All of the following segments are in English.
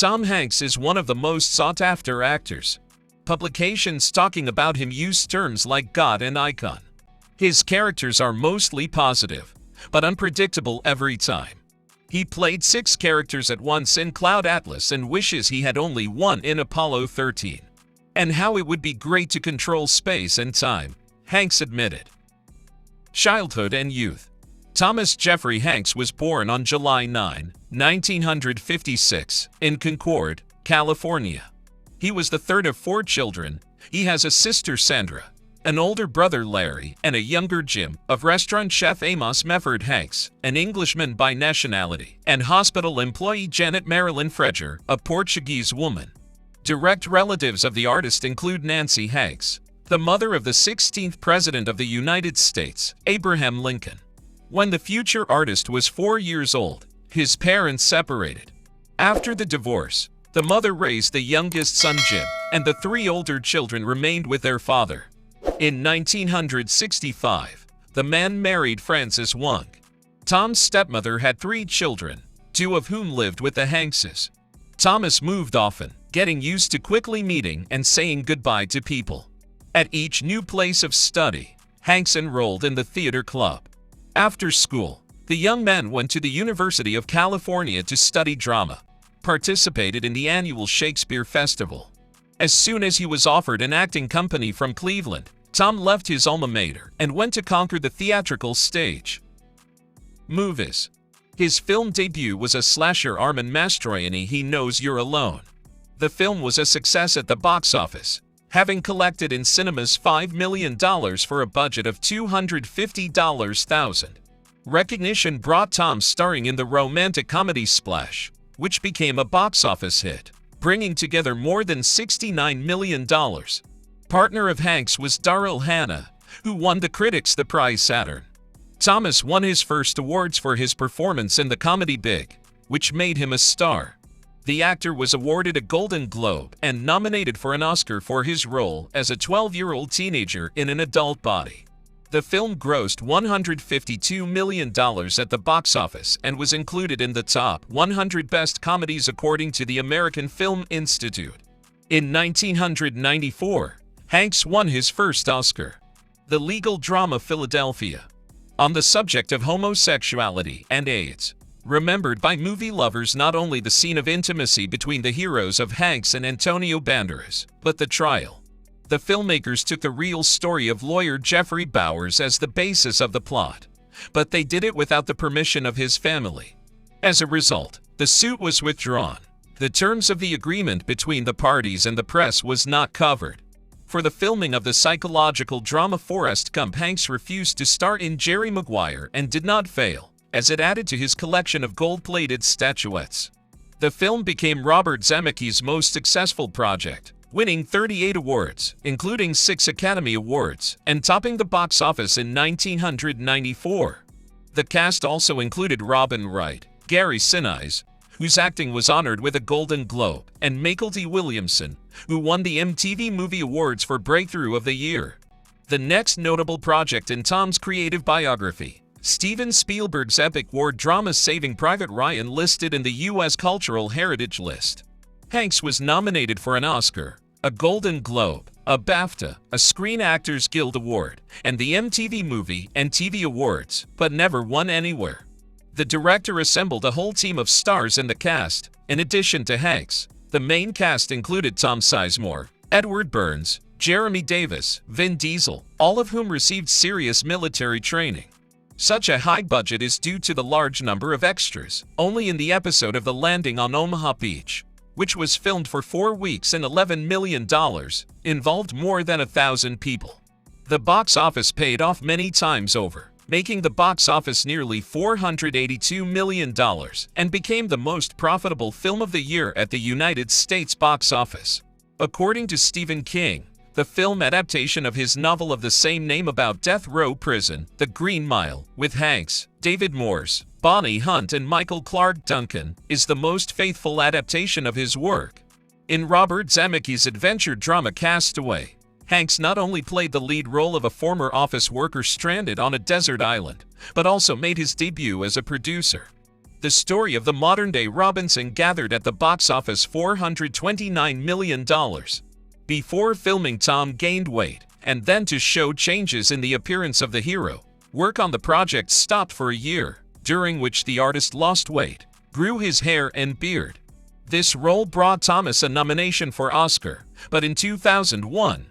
Tom Hanks is one of the most sought-after actors. Publications talking about him use terms like god and icon. His characters are mostly positive, but unpredictable every time. He played 6 characters at once in Cloud Atlas and wishes he had only one in Apollo 13. And how it would be great to control space and time, Hanks admitted. Childhood and youth. Thomas Jeffrey Hanks was born on July 9, 1956, in Concord, California. He was the third of 4 children. He has a sister Sandra, an older brother Larry, and a younger Jim, of restaurant chef Amos Mefford Hanks, an Englishman by nationality, and hospital employee Janet Marilyn Freger, a Portuguese woman. Direct relatives of the artist include Nancy Hanks, the mother of the 16th President of the United States, Abraham Lincoln. When the future artist was 4 years old, his parents separated. After the divorce, the mother raised the youngest son Jim, and the 3 older children remained with their father. In 1965, the man married Frances Wong. Tom's stepmother had 3 children, 2 of whom lived with the Hankses. Thomas moved often, getting used to quickly meeting and saying goodbye to people. At each new place of study, Hanks enrolled in the theater club. After school, the young man went to the University of California to study drama, participated in the annual Shakespeare Festival. As soon as he was offered an acting company from Cleveland, Tom left his alma mater and went to conquer the theatrical stage. Movies. His film debut was a slasher Armin Mastroianni He Knows You're Alone. The film was a success at the box office, having collected in cinemas $5 million for a budget of $250,000. Recognition brought Tom starring in the romantic comedy Splash, which became a box office hit, bringing together more than $69 million. Partner of Hanks was Daryl Hannah, who won the critics the prize Saturn. Thomas won his first awards for his performance in the comedy Big, which made him a star. The actor was awarded a Golden Globe and nominated for an Oscar for his role as a 12-year-old teenager in an adult body. The film grossed $152 million at the box office and was included in the top 100 best comedies according to the American Film Institute. In 1994, Hanks won his first Oscar. The legal drama Philadelphia, on the subject of homosexuality and AIDS. Remembered by movie lovers not only the scene of intimacy between the heroes of Hanks and Antonio Banderas, but the trial. The filmmakers took the real story of lawyer Jeffrey Bowers as the basis of the plot, but they did it without the permission of his family. As a result, the suit was withdrawn. The terms of the agreement between the parties and the press was not covered. For the filming of the psychological drama Forrest Gump, Hanks refused to star in Jerry Maguire and did not fail, as it added to his collection of gold-plated statuettes. The film became Robert Zemeckis' most successful project, winning 38 awards, including 6 Academy Awards, and topping the box office in 1994. The cast also included Robin Wright, Gary Sinise, whose acting was honored with a Golden Globe, and Michael D. Williamson, who won the MTV Movie Awards for Breakthrough of the Year. The next notable project in Tom's creative biography, Steven Spielberg's epic war drama Saving Private Ryan, listed in the U.S. Cultural Heritage List. Hanks was nominated for an Oscar, a Golden Globe, a BAFTA, a Screen Actors Guild Award, and the MTV Movie and TV Awards, but never won anywhere. The director assembled a whole team of stars in the cast. In addition to Hanks, the main cast included Tom Sizemore, Edward Burns, Jeremy Davis, Vin Diesel, all of whom received serious military training. Such a high budget is due to the large number of extras. Only in the episode of The Landing on Omaha Beach, which was filmed for 4 weeks and $11 million, involved more than 1,000 people. The box office paid off many times over, making the box office nearly $482 million, and became the most profitable film of the year at the United States box office. According to Stephen King, the film adaptation of his novel of the same name about death row prison, The Green Mile, with Hanks, David Morse, Bonnie Hunt and Michael Clark Duncan, is the most faithful adaptation of his work. In Robert Zemeckis' adventure drama Castaway, Hanks not only played the lead role of a former office worker stranded on a desert island, but also made his debut as a producer. The story of the modern-day Robinson gathered at the box office $429 million. Before filming, Tom gained weight, and then to show changes in the appearance of the hero, work on the project stopped for a year, during which the artist lost weight, grew his hair and beard. This role brought Thomas a nomination for Oscar, but in 2001,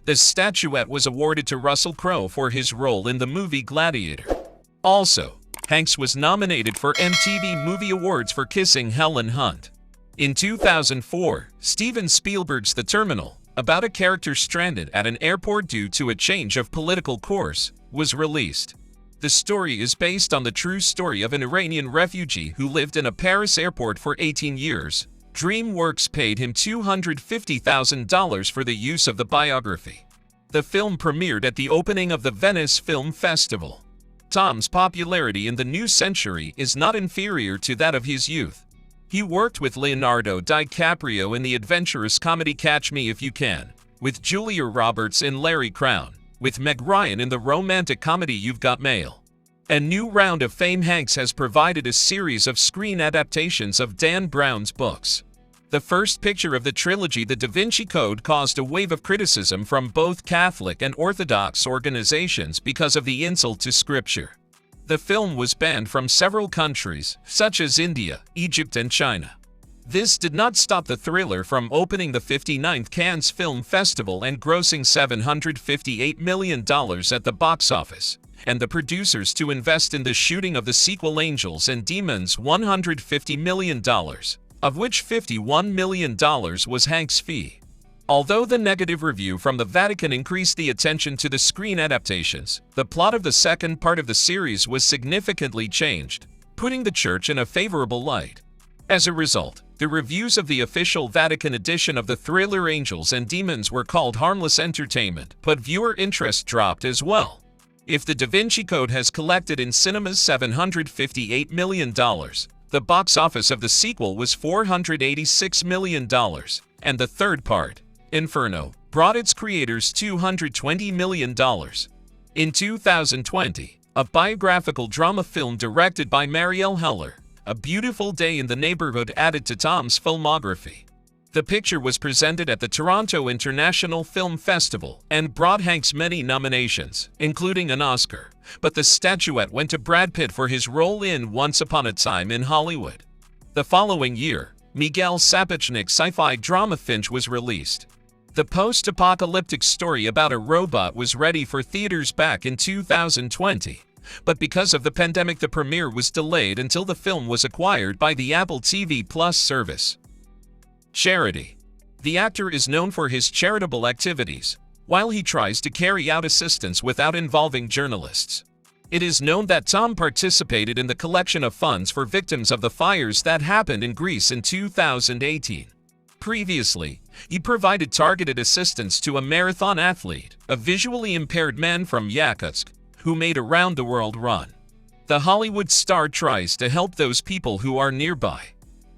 the statuette was awarded to Russell Crowe for his role in the movie Gladiator. Also, Hanks was nominated for MTV Movie Awards for kissing Helen Hunt. In 2004, Steven Spielberg's The Terminal, about a character stranded at an airport due to a change of political course, was released. The story is based on the true story of an Iranian refugee who lived in a Paris airport for 18 years. DreamWorks paid him $250,000 for the use of the biography. The film premiered at the opening of the Venice Film Festival. Tom's popularity in the new century is not inferior to that of his youth. He worked with Leonardo DiCaprio in the adventurous comedy Catch Me If You Can, with Julia Roberts in Larry Crown, with Meg Ryan in the romantic comedy You've Got Mail. A new round of fame. Hanks has provided a series of screen adaptations of Dan Brown's books. The first picture of the trilogy, The Da Vinci Code, caused a wave of criticism from both Catholic and Orthodox organizations because of the insult to Scripture. The film was banned from several countries, such as India, Egypt, and China. This did not stop the thriller from opening the 59th Cannes Film Festival and grossing $758 million at the box office, and the producers to invest in the shooting of the sequel Angels and Demons $150 million, of which $51 million was Hanks' fee. Although the negative review from the Vatican increased the attention to the screen adaptations, the plot of the second part of the series was significantly changed, putting the church in a favorable light. As a result, the reviews of the official Vatican edition of the thriller Angels and Demons were called harmless entertainment, but viewer interest dropped as well. If The Da Vinci Code has collected in cinemas $758 million, the box office of the sequel was $486 million, and the third part, Inferno, brought its creators $220 million. In 2020, a biographical drama film directed by Marielle Heller, A Beautiful Day in the Neighborhood, added to Tom's filmography. The picture was presented at the Toronto International Film Festival and brought Hanks many nominations, including an Oscar, but the statuette went to Brad Pitt for his role in Once Upon a Time in Hollywood. The following year, Miguel Sapochnik's sci-fi drama Finch was released. The post-apocalyptic story about a robot was ready for theaters back in 2020, but because of the pandemic the premiere was delayed until the film was acquired by the Apple TV Plus service. Charity. The actor is known for his charitable activities, while he tries to carry out assistance without involving journalists. It is known that Tom participated in the collection of funds for victims of the fires that happened in Greece in 2018. Previously, he provided targeted assistance to a marathon athlete, a visually impaired man from Yakutsk, who made a round-the-world run. The Hollywood star tries to help those people who are nearby.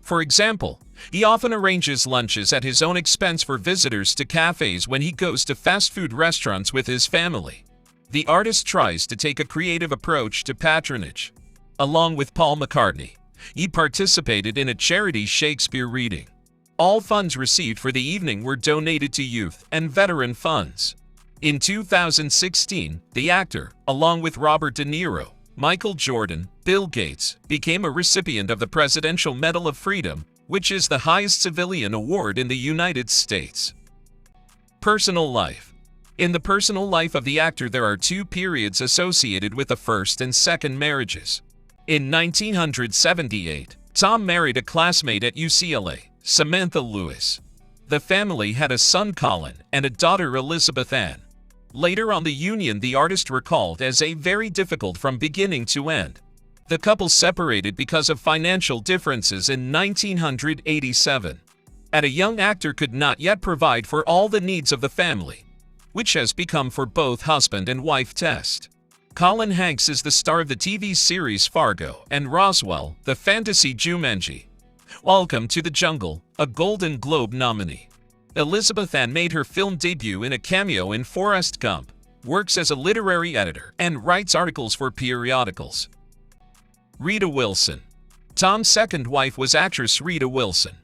For example, he often arranges lunches at his own expense for visitors to cafes when he goes to fast food restaurants with his family. The artist tries to take a creative approach to patronage. Along with Paul McCartney, he participated in a charity Shakespeare reading. All funds received for the evening were donated to youth and veteran funds. In 2016, the actor, along with Robert De Niro, Michael Jordan, Bill Gates, became a recipient of the Presidential Medal of Freedom, which is the highest civilian award in the United States. Personal life. In the personal life of the actor there are two periods associated with the first and second marriages. In 1978, Tom married a classmate at UCLA, Samantha Lewis. The family had a son, Colin, and a daughter, Elizabeth Ann. Later on, the union the artist recalled as a very difficult from beginning to end. The couple separated because of financial differences in 1987. And a young actor could not yet provide for all the needs of the family, which has become for both husband and wife test. Colin Hanks is the star of the TV series Fargo and Roswell, the fantasy Jumanji. Welcome to the Jungle, a Golden Globe nominee. Elizabeth Ann made her film debut in a cameo in Forrest Gump, works as a literary editor, and writes articles for periodicals. Rita Wilson. Tom's second wife was actress Rita Wilson.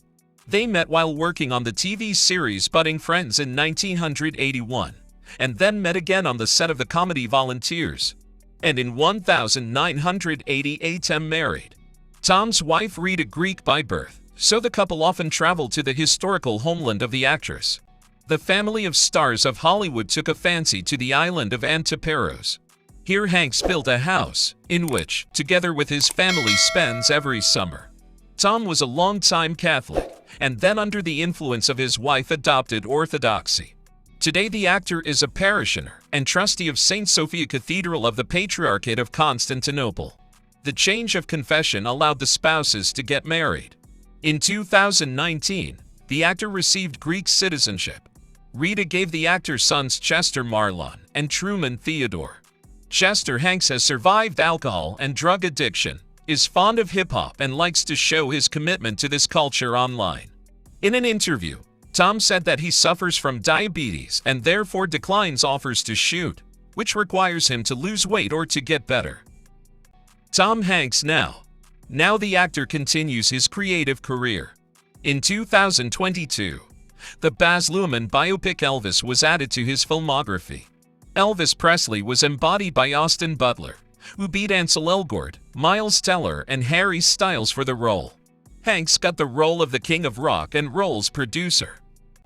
They met while working on the TV series Budding Friends in 1981, and then met again on the set of the comedy Volunteers. And in 1988 married. Tom's wife Rita Greek by birth, so the couple often traveled to the historical homeland of the actress. The family of stars of Hollywood took a fancy to the island of Antiparos. Here Hanks built a house, in which, together with his family, spends every summer. Tom was a longtime Catholic, and then under the influence of his wife adopted Orthodoxy. Today the actor is a parishioner and trustee of St. Sophia Cathedral of the Patriarchate of Constantinople. The change of confession allowed the spouses to get married. In 2019, the actor received Greek citizenship. Rita gave the actor sons Chester Marlon and Truman Theodore. Chester Hanks has survived alcohol and drug addiction, is fond of hip-hop and likes to show his commitment to this culture online. In an interview, Tom said that he suffers from diabetes and therefore declines offers to shoot, which requires him to lose weight or to get better. Tom Hanks now. Now the actor continues his creative career. In 2022, the Baz Luhrmann biopic Elvis was added to his filmography. Elvis Presley was embodied by Austin Butler, who beat Ansel Elgort, Miles Teller, and Harry Styles for the role. Hanks got the role of the King of Rock and Roll's producer.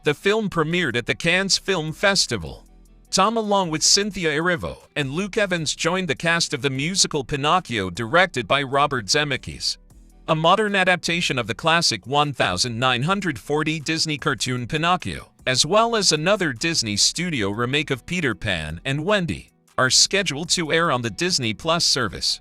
The film premiered at the Cannes Film Festival. Tom, along with Cynthia Erivo and Luke Evans, joined the cast of the musical Pinocchio directed by Robert Zemeckis, a modern adaptation of the classic 1940 Disney cartoon Pinocchio, as well as another Disney Studio remake of Peter Pan and Wendy, are scheduled to air on the Disney Plus service.